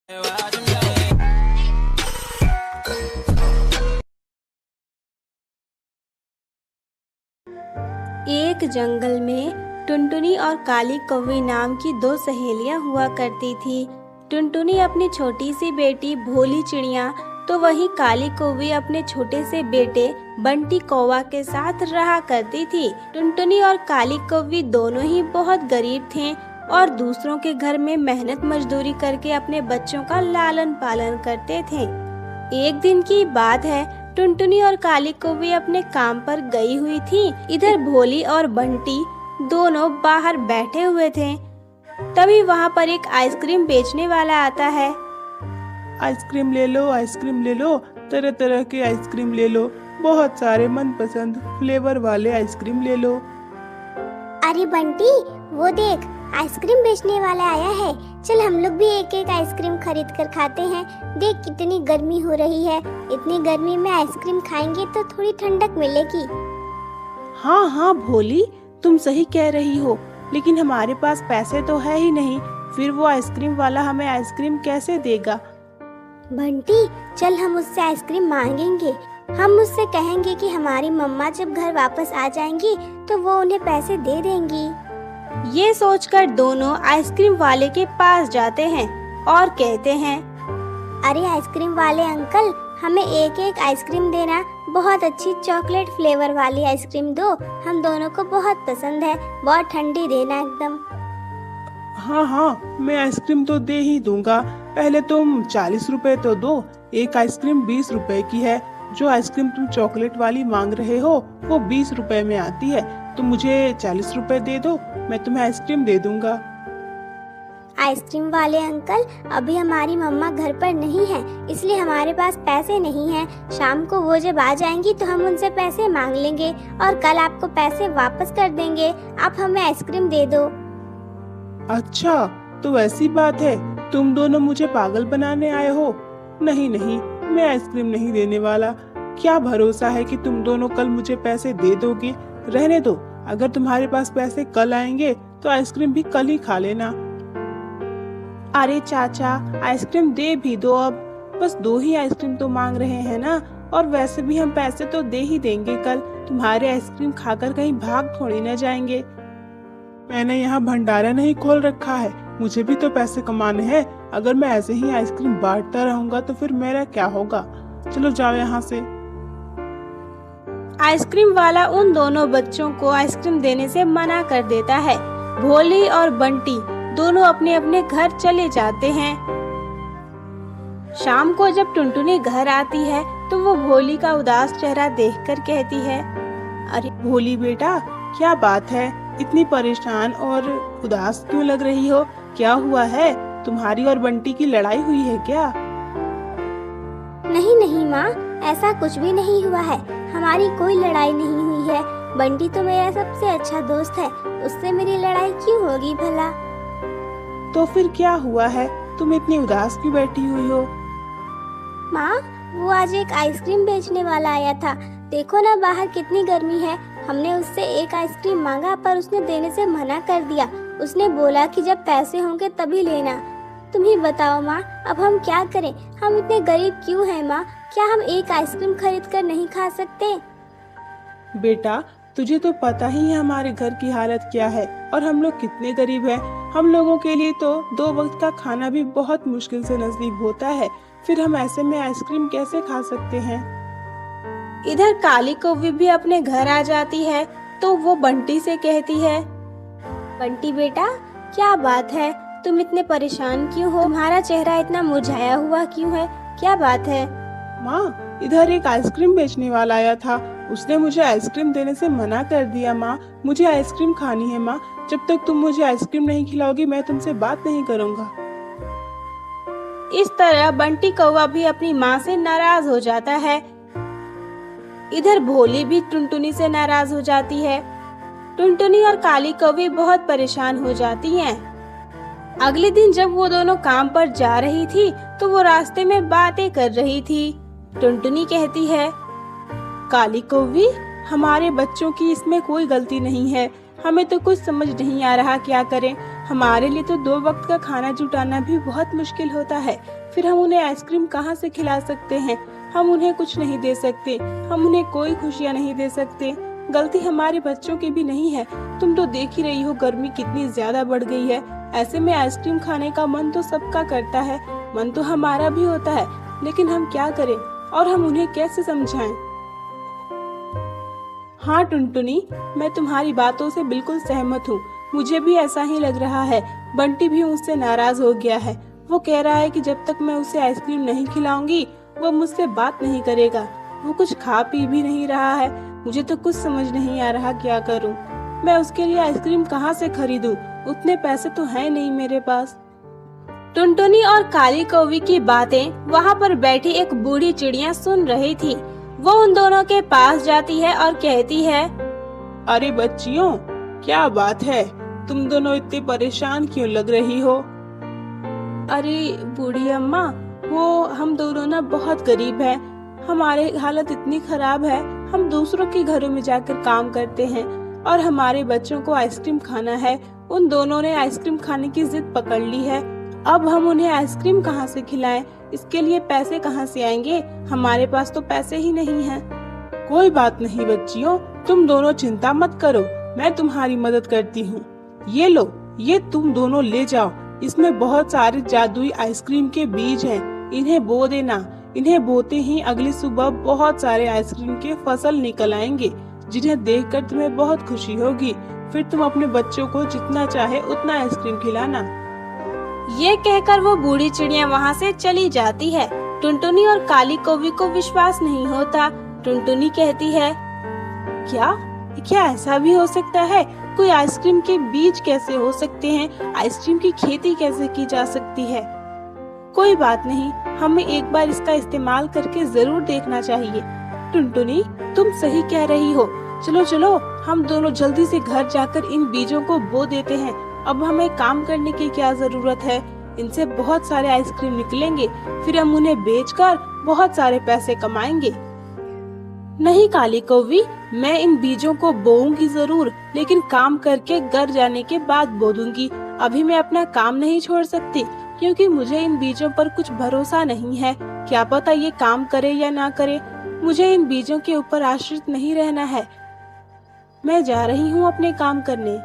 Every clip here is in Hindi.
एक जंगल में टुनटुनी और काली कौवी नाम की दो सहेलियां हुआ करती थी। टुनटुनी अपनी छोटी सी बेटी भोली चिड़िया तो वही काली कौवी अपने छोटे से बेटे बंटी कौवा के साथ रहा करती थी। टुनटुनी और काली कौवी दोनों ही बहुत गरीब थे और दूसरों के घर में मेहनत मजदूरी करके अपने बच्चों का लालन पालन करते थे। एक दिन की बात है, टुनटुनी और काली कौवी अपने काम पर गई हुई थी। इधर भोली और बंटी दोनों बाहर बैठे हुए थे। तभी वहाँ पर एक आइसक्रीम बेचने वाला आता है। आइसक्रीम ले लो, तरह तरह के आइसक्रीम ले लो, बहुत सारे मनपसंद फ्लेवर वाले आइसक्रीम ले लो। अरे बंटी, वो देख, आइसक्रीम बेचने वाला आया है। चल हम लोग भी एक एक आइसक्रीम खरीद कर खाते हैं। देख कितनी गर्मी हो रही है, इतनी गर्मी में आइसक्रीम खाएंगे तो थोड़ी ठंडक मिलेगी। हाँ हाँ भोली, तुम सही कह रही हो, लेकिन हमारे पास पैसे तो है ही नहीं, फिर वो आइसक्रीम वाला हमें आइसक्रीम कैसे देगा? बंटी, चल हम उससे आइसक्रीम मांगेंगे। हम उससे कहेंगे कि हमारी मम्मा जब घर वापस आ जाएंगी तो वो उन्हें पैसे दे देंगी। ये सोचकर दोनों आइसक्रीम वाले के पास जाते हैं और कहते हैं, अरे आइसक्रीम वाले अंकल, हमें एक एक आइसक्रीम देना। बहुत अच्छी चॉकलेट फ्लेवर वाली आइसक्रीम दो, हम दोनों को बहुत पसंद है। बहुत ठंडी देना एकदम। हाँ हाँ, मैं आइसक्रीम तो दे ही दूंगा, पहले तुम 40 रुपए तो दो। एक आइसक्रीम 20 रुपए की है। जो आइसक्रीम तुम चॉकलेट वाली मांग रहे हो वो 20 रुपए में आती है, तो मुझे 40 रुपए दे दो, मैं तुम्हें आइसक्रीम दे दूंगा। आइसक्रीम वाले अंकल, अभी हमारी मम्मा घर पर नहीं है, इसलिए हमारे पास पैसे नहीं हैं। शाम को वो जब आ जाएंगी तो हम उनसे पैसे मांग लेंगे और कल आपको पैसे वापस कर देंगे। आप हमें आइसक्रीम दे दो। अच्छा, तो ऐसी बात है, तुम दोनों मुझे पागल बनाने आए हो? नहीं नहीं, मैं आइसक्रीम नहीं देने वाला। क्या भरोसा है कि तुम दोनों कल मुझे पैसे दे दोगे? रहने दो, अगर तुम्हारे पास पैसे कल आएंगे तो आइसक्रीम भी कल ही खा लेना। अरे चाचा, आइसक्रीम दे भी दो अब, बस 2 ही आइसक्रीम तो मांग रहे हैं ना, और वैसे भी हम पैसे तो दे ही देंगे कल। तुम्हारे आइसक्रीम खाकर कहीं भाग थोड़ी न जाएंगे। मैंने यहाँ भंडारा नहीं खोल रखा है, मुझे भी तो पैसे कमाने हैं। अगर मैं ऐसे ही आइसक्रीम बांटता रहूंगा तो फिर मेरा क्या होगा? चलो जाओ यहाँ से। आइसक्रीम वाला उन दोनों बच्चों को आइसक्रीम देने से मना कर देता है। भोली और बंटी दोनों अपने अपने घर चले जाते हैं। शाम को जब टुनटुनी घर आती है तो वो भोली का उदास चेहरा देखकर कहती है, अरे भोली बेटा, क्या बात है, इतनी परेशान और उदास क्यों लग रही हो? क्या हुआ है? तुम्हारी और बंटी की लड़ाई हुई है क्या? नहीं नहीं माँ, ऐसा कुछ भी नहीं हुआ है। हमारी कोई लड़ाई नहीं हुई है। बंटी तो मेरा सबसे अच्छा दोस्त है, उससे मेरी लड़ाई क्यों होगी भला? तो फिर क्या हुआ है? तुम इतनी उदास क्यों बैठी हुई हो? माँ, वो आज एक आइसक्रीम बेचने वाला आया था। देखो ना बाहर कितनी गर्मी है। हमने उससे एक आइसक्रीम मांगा पर उसने देने से मना कर दिया। उसने बोला कि जब पैसे होंगे तभी लेना। तुम ही बताओ माँ, अब हम क्या करें? हम इतने गरीब क्यों हैं माँ? क्या हम एक आइसक्रीम खरीद कर नहीं खा सकते? बेटा, तुझे तो पता ही है हमारे घर की हालत क्या है और हम लोग कितने गरीब हैं। हम लोगों के लिए तो 2 वक्त का खाना भी बहुत मुश्किल से नसीब होता है, फिर हम ऐसे में आइसक्रीम कैसे खा सकते हैं? इधर काली कौवी भी अपने घर आ जाती है तो वो बंटी से कहती है, बंटी बेटा, क्या बात है, तुम इतने परेशान क्यों हो? तुम्हारा चेहरा इतना मुरझाया हुआ क्यों है? क्या बात है? माँ, इधर एक आइसक्रीम बेचने वाला आया था, उसने मुझे आइसक्रीम देने से मना कर दिया। माँ, मुझे आइसक्रीम खानी है। माँ, जब तक तुम मुझे आइसक्रीम नहीं खिलाओगी मैं तुमसे बात नहीं करूँगा। इस तरह बंटी कौवा भी अपनी माँ से नाराज हो जाता है। इधर भोली भी टुनटुनी से नाराज हो जाती है। टुनटुनी और काली कौवी बहुत परेशान हो जाती हैं। अगले दिन जब वो दोनों काम पर जा रही थी तो वो रास्ते में बातें कर रही थी। टुनटुनी कहती है, काली कौवी, हमारे बच्चों की इसमें कोई गलती नहीं है, हमें तो कुछ समझ नहीं आ रहा क्या करें। हमारे लिए तो 2 वक्त का खाना जुटाना भी बहुत मुश्किल होता है। फिर हम उन्हें आइसक्रीम कहाँ से खिला सकते हैं? हम उन्हें कुछ नहीं दे सकते, हम उन्हें कोई खुशियाँ नहीं दे सकते। गलती हमारे बच्चों की भी नहीं है। तुम तो देख ही रही हो गर्मी कितनी ज्यादा बढ़ गई है। ऐसे में आइसक्रीम खाने का मन तो सबका करता है, मन तो हमारा भी होता है, लेकिन हम क्या करें और हम उन्हें कैसे समझाएं? हाँ टुनटुनी, मैं तुम्हारी बातों से बिल्कुल सहमत हूँ। मुझे भी ऐसा ही लग रहा है। बंटी भी मुझसे नाराज हो गया है। वो कह रहा है कि जब तक मैं उसे आइसक्रीम नहीं खिलाऊंगी वो मुझसे बात नहीं करेगा। वो कुछ खा पी भी नहीं रहा है। मुझे तो कुछ समझ नहीं आ रहा क्या करूं। मैं उसके लिए आइसक्रीम कहाँ से खरीदूं? उतने पैसे तो हैं नहीं मेरे पास। टुनटुनी और काली कौवी की बातें वहाँ पर बैठी एक बूढ़ी चिड़िया सुन रही थी। वो उन दोनों के पास जाती है और कहती है, अरे बच्चियों, क्या बात है? तुम दोनों इतने परेशान क्यों लग रही हो? अरे बूढ़ी अम्मा, वो हम दोनों ना बहुत गरीब हैं। हमारे हालत इतनी खराब है, हम दूसरों के घरों में जाकर काम करते हैं और हमारे बच्चों को आइसक्रीम खाना है। उन दोनों ने आइसक्रीम खाने की जिद पकड़ ली है। अब हम उन्हें आइसक्रीम कहाँ से खिलाएं? इसके लिए पैसे कहाँ से आएंगे? हमारे पास तो पैसे ही नहीं हैं। कोई बात नहीं बच्चियों, तुम दोनों चिंता मत करो, मैं तुम्हारी मदद करती हूँ। ये लो, ये तुम दोनों ले जाओ। इसमें बहुत सारे जादुई आइसक्रीम के बीज हैं। इन्हें बो देना। इन्हें बोते ही अगली सुबह बहुत सारे आइसक्रीम के फसल निकल आएंगे, जिन्हें देखकर तुम्हें बहुत खुशी होगी। फिर तुम अपने बच्चों को जितना चाहे उतना आइसक्रीम खिलाना। ये कहकर वो बूढ़ी चिड़िया वहाँ से चली जाती है। टुनटुनी और काली कौवी को विश्वास नहीं होता। टुनटुनी कहती है, क्या ऐसा भी हो सकता है? कोई आइसक्रीम के बीज कैसे हो सकते हैं? आइसक्रीम की खेती कैसे की जा सकती है? कोई बात नहीं, हमें एक बार इसका इस्तेमाल करके जरूर देखना चाहिए। टुनटुनी, तुम सही कह रही हो। चलो चलो, हम दोनों जल्दी से घर जाकर इन बीजों को बो देते हैं। अब हमें काम करने की क्या जरूरत है? इनसे बहुत सारे आइसक्रीम निकलेंगे, फिर हम उन्हें बेचकर बहुत सारे पैसे कमाएंगे। नहीं काली कौवी, मैं इन बीजों को बोऊंगी जरूर, लेकिन काम करके घर जाने के बाद बो दूंगी। अभी मैं अपना काम नहीं छोड़ सकती, क्योंकि मुझे इन बीजों पर कुछ भरोसा नहीं है। क्या पता ये काम करे या ना करे। मुझे इन बीजों के ऊपर आश्रित नहीं रहना है। मैं जा रही हूँ अपने काम करने।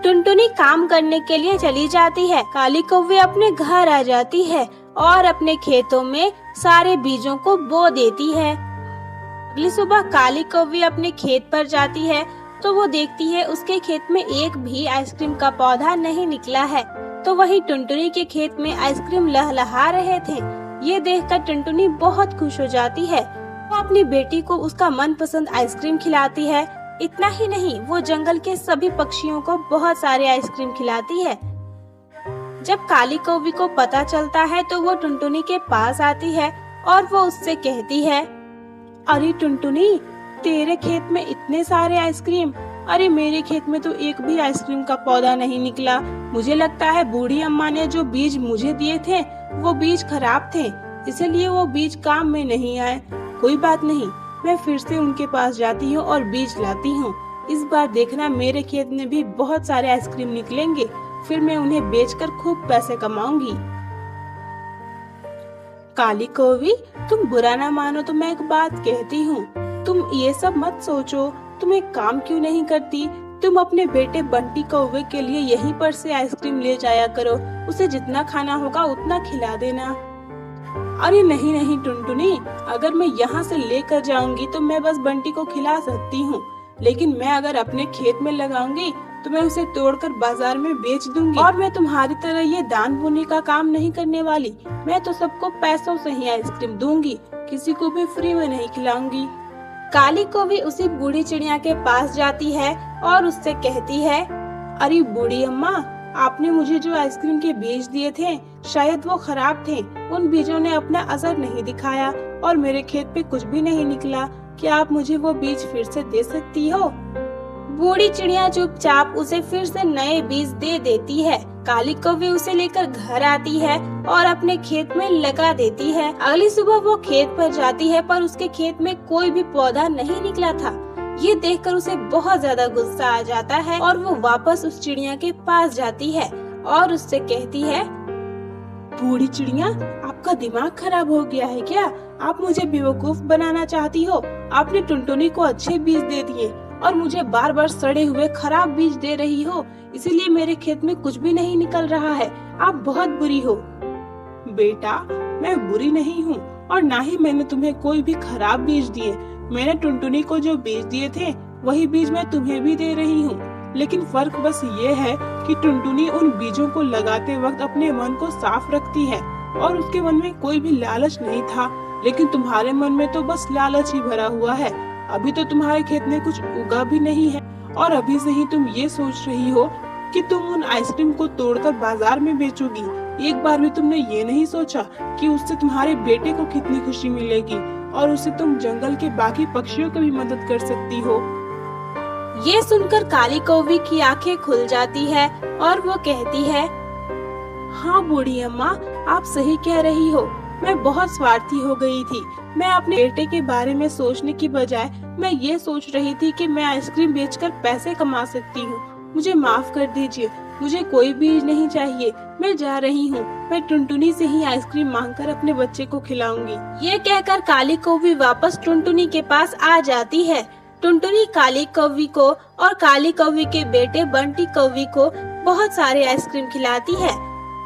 टुनटुनी काम करने के लिए चली जाती है। काली कौवी अपने घर आ जाती है और अपने खेतों में सारे बीजों को बो देती है। अगली सुबह काली कौवी अपने खेत पर जाती है तो वो देखती है उसके खेत में एक भी आइसक्रीम का पौधा नहीं निकला है। तो वहीं टुनटुनी के खेत में आइसक्रीम लहलहा रहे थे। ये देखकर टुनटुनी बहुत खुश हो जाती है। वो अपनी बेटी को उसका मनपसंद आइसक्रीम खिलाती है। इतना ही नहीं, वो जंगल के सभी पक्षियों को बहुत सारे आइसक्रीम खिलाती है। जब काली कौवी को पता चलता है तो वो टुनटुनी के पास आती है और वो उससे कहती है, अरे टुनटुनी, तेरे खेत में इतने सारे आइसक्रीम, अरे मेरे खेत में तो एक भी आइसक्रीम का पौधा नहीं निकला। मुझे लगता है बूढ़ी अम्मा ने जो बीज मुझे दिए थे वो बीज खराब थे, इसलिए वो बीज काम में नहीं आए। कोई बात नहीं, मैं फिर से उनके पास जाती हूँ और बीज लाती हूँ। इस बार देखना मेरे खेत में भी बहुत सारे आइसक्रीम निकलेंगे, फिर मैं उन्हें बेचकर खूब पैसे कमाऊंगी। काली कौवी, तुम बुरा ना मानो तो मैं एक बात कहती हूँ। तुम ये सब मत सोचो। तुम एक काम क्यों नहीं करती? तुम अपने बेटे बंटी कौवे के लिए यहीं पर से आइसक्रीम ले जाया करो। उसे जितना खाना होगा उतना खिला देना। अरे नहीं नहीं टुनटुनी, अगर मैं यहाँ से लेकर जाऊंगी तो मैं बस बंटी को खिला सकती हूँ, लेकिन मैं अगर अपने खेत में लगाऊंगी तो मैं उसे तोड़कर बाजार में बेच दूंगी। और मैं तुम्हारी तरह ये दान पुण्य का काम नहीं करने वाली। मैं तो सबको पैसों से ही आइसक्रीम दूंगी, किसी को भी फ्री में नहीं खिलाऊंगी। काली कौवी उसी बूढ़ी चिड़िया के पास जाती है और उससे कहती है, अरे बूढ़ी अम्मा, आपने मुझे जो आइसक्रीम के बीज दिए थे शायद वो खराब थे। उन बीजों ने अपना असर नहीं दिखाया और मेरे खेत पे कुछ भी नहीं निकला। क्या आप मुझे वो बीज फिर से दे सकती हो? बूढ़ी चिड़िया चुपचाप उसे फिर से नए बीज दे देती है। काली कौवी उसे लेकर घर आती है और अपने खेत में लगा देती है। अगली सुबह वो खेत पर जाती है पर उसके खेत में कोई भी पौधा नहीं निकला था। ये देखकर उसे बहुत ज्यादा गुस्सा आ जाता है और वो वापस उस चिड़िया के पास जाती है और उससे कहती है, बूढ़ी चिड़िया, आपका दिमाग खराब हो गया है क्या? आप मुझे बेवकूफ बनाना चाहती हो? आपने टुनटुनी को अच्छे बीज दे दिए और मुझे बार बार सड़े हुए खराब बीज दे रही हो, इसीलिए मेरे खेत में कुछ भी नहीं निकल रहा है। आप बहुत बुरी हो। बेटा, मैं बुरी नहीं हूँ और ना ही मैंने तुम्हें कोई भी खराब बीज दिए। मैंने टुनटुनी को जो बीज दिए थे वही बीज मैं तुम्हें भी दे रही हूँ, लेकिन फर्क बस ये है कि टुनटुनी उन बीजों को लगाते वक्त अपने मन को साफ रखती है और उसके मन में कोई भी लालच नहीं था, लेकिन तुम्हारे मन में तो बस लालच ही भरा हुआ है। अभी तो तुम्हारे खेत में कुछ उगा भी नहीं है और अभी से ही तुम ये सोच रही हो कि तुम उन आइसक्रीम को तोड़कर बाजार में बेचोगी। एक बार भी तुमने ये नहीं सोचा कि उससे तुम्हारे बेटे को कितनी खुशी मिलेगी और उससे तुम जंगल के बाकी पक्षियों की भी मदद कर सकती हो। ये सुनकर काली कौवी की आंखें खुल जाती है और वो कहती है, हाँ बूढ़ी अम्मा, आप सही कह रही हो। मैं बहुत स्वार्थी हो गई थी। मैं अपने बेटे के बारे में सोचने की बजाय मैं ये सोच रही थी कि मैं आइसक्रीम बेचकर पैसे कमा सकती हूँ। मुझे माफ कर दीजिए, मुझे कोई बीज नहीं चाहिए। मैं जा रही हूँ। मैं टुनटुनी से ही आइसक्रीम मांगकर अपने बच्चे को खिलाऊंगी। ये कहकर काली कौवी वापस टुनटुनी के पास आ जाती है। टुनटुनी काली कौवी को और काली कौवी के बेटे बंटी कौवी को बहुत सारे आइसक्रीम खिलाती है।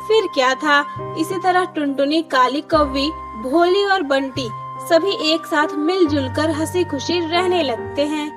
फिर क्या था, इसी तरह टुनटुनी, काली कौवी, भोली और बंटी सभी एक साथ मिलजुल कर हंसी खुशी रहने लगते हैं।